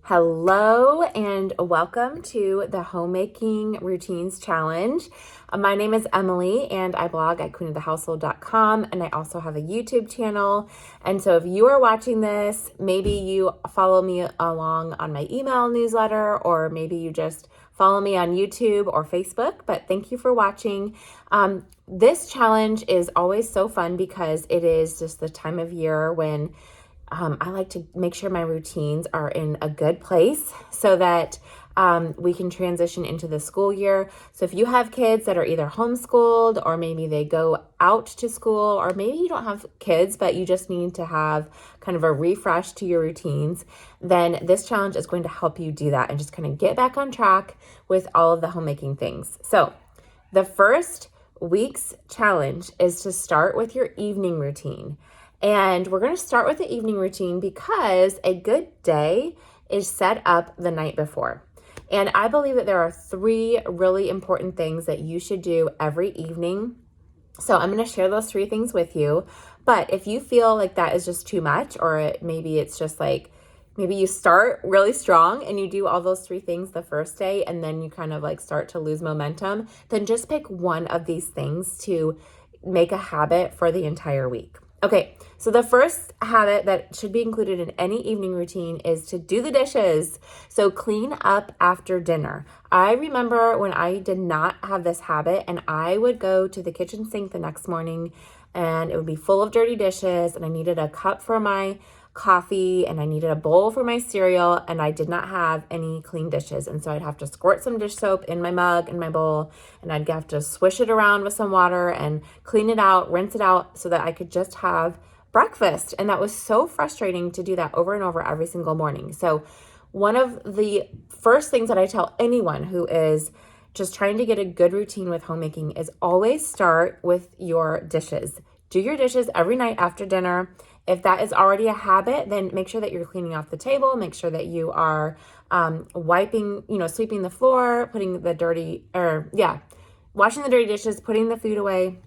Hello and welcome to the Homemaking Routines Challenge. My name is Emily and I blog at queenofthehousehold.com, and I also have a YouTube channel. And so if you are watching this, maybe you follow me along on my email newsletter, or maybe you just follow me on YouTube or Facebook, but thank you for watching. This challenge is always so fun because it is just the time of year when I like to make sure my routines are in a good place so that we can transition into the school year. So if you have kids that are either homeschooled, or maybe they go out to school, or maybe you don't have kids, but you just need to have kind of a refresh to your routines, then this challenge is going to help you do that and just kind of get back on track with all of the homemaking things. So the first week's challenge is to start with your evening routine. And we're going to start with the evening routine because a good day is set up the night before. And I believe that there are 3 really important things that you should do every evening. So I'm going to share those 3 things with you. But if you feel like that is just too much, or maybe it's just like, maybe you start really strong and you do all those 3 things the first day and then you kind of like start to lose momentum, then just pick one of these things to make a habit for the entire week. Okay, so the first habit that should be included in any evening routine is to do the dishes. So clean up after dinner. I remember when I did not have this habit, and I would go to the kitchen sink the next morning and it would be full of dirty dishes, and I needed a cup for my coffee and I needed a bowl for my cereal, and I did not have any clean dishes. And so I'd have to squirt some dish soap in my mug and my bowl, and I'd have to swish it around with some water and clean it out, rinse it out so that I could just have breakfast. And that was so frustrating to do that over and over every single morning. So one of the first things that I tell anyone who is just trying to get a good routine with homemaking is always start with your dishes. Do your dishes every night after dinner. If that is already a habit, then make sure that you're cleaning off the table. Make sure that you are wiping, sweeping the floor, washing the dirty dishes, putting the food away,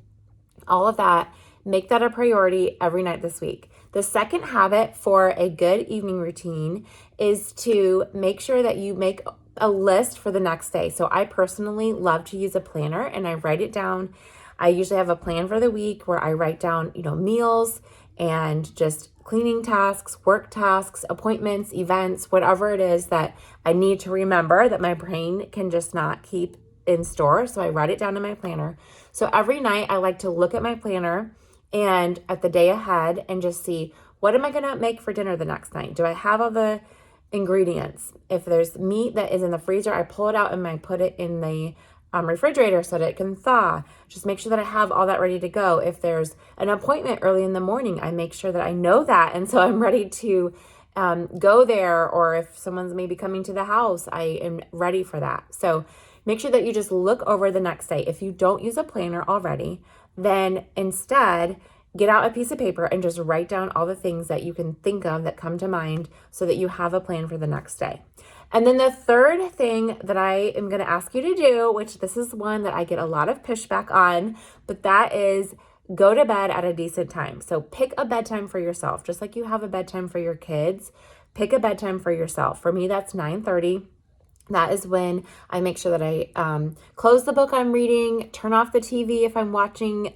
all of that. Make that a priority every night this week. The second habit for a good evening routine is to make sure that you make a list for the next day. So I personally love to use a planner, and I write it down. I usually have a plan for the week where I write down, meals and just cleaning tasks, work tasks, appointments, events, whatever it is that I need to remember that my brain can just not keep in store. So I write it down in my planner. So every night I like to look at my planner and at the day ahead and just see, what am I going to make for dinner the next night? Do I have all the ingredients? If there's meat that is in the freezer, I pull it out and I put it in the refrigerator so that it can thaw. Just make sure that I have all that ready to go. If there's an appointment early in the morning, I make sure that I know that, and so I'm ready to go there. Or if someone's maybe coming to the house, I am ready for that. So make sure that you just look over the next day. If you don't use a planner already, then instead get out a piece of paper and just write down all the things that you can think of that come to mind so that you have a plan for the next day. And then the third thing that I am going to ask you to do, which this is one that I get a lot of pushback on, but that is go to bed at a decent time. So pick a bedtime for yourself. Just like you have a bedtime for your kids, pick a bedtime for yourself. For me, that's 9:30. That is when I make sure that I close the book I'm reading, turn off the TV if I'm watching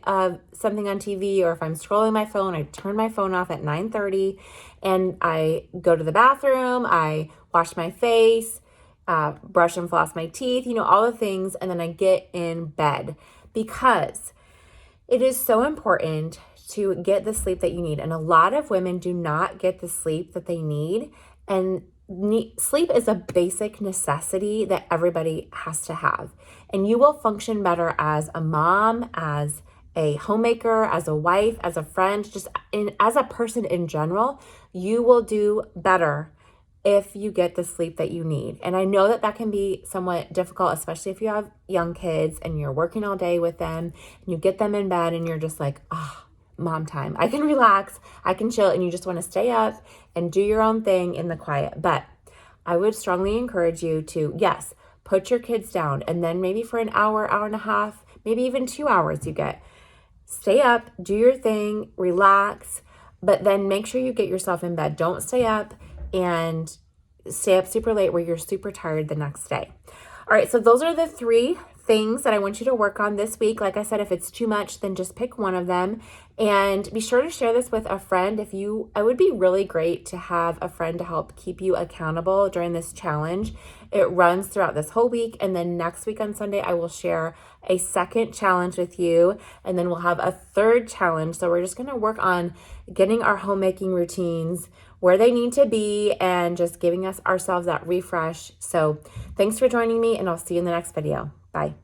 something on TV, or if I'm scrolling my phone, I turn my phone off at 9:30, and I go to the bathroom, I wash my face, brush and floss my teeth, all the things, and then I get in bed, because it is so important to get the sleep that you need. And a lot of women do not get the sleep that they need, and sleep is a basic necessity that everybody has to have. And you will function better as a mom, as a homemaker, as a wife, as a friend, as a person in general. You will do better if you get the sleep that you need. And I know that that can be somewhat difficult, especially if you have young kids and you're working all day with them and you get them in bed and you're just like, mom time. I can relax, I can chill, and you just want to stay up and do your own thing in the quiet. But I would strongly encourage you to, yes, put your kids down, and then maybe for an hour, hour and a half, maybe even 2 hours stay up, do your thing, relax, but then make sure you get yourself in bed. Don't stay up and stay up super late where you're super tired the next day. All right, so those are the 3 things that I want you to work on this week. Like I said, if it's too much, then just pick one of them. And be sure to share this with a friend. It would be really great to have a friend to help keep you accountable during this challenge. It runs throughout this whole week. And then next week on Sunday, I will share a second challenge with you. And then we'll have a third challenge. So we're just going to work on getting our homemaking routines where they need to be and just giving ourselves that refresh. So thanks for joining me, and I'll see you in the next video. Bye.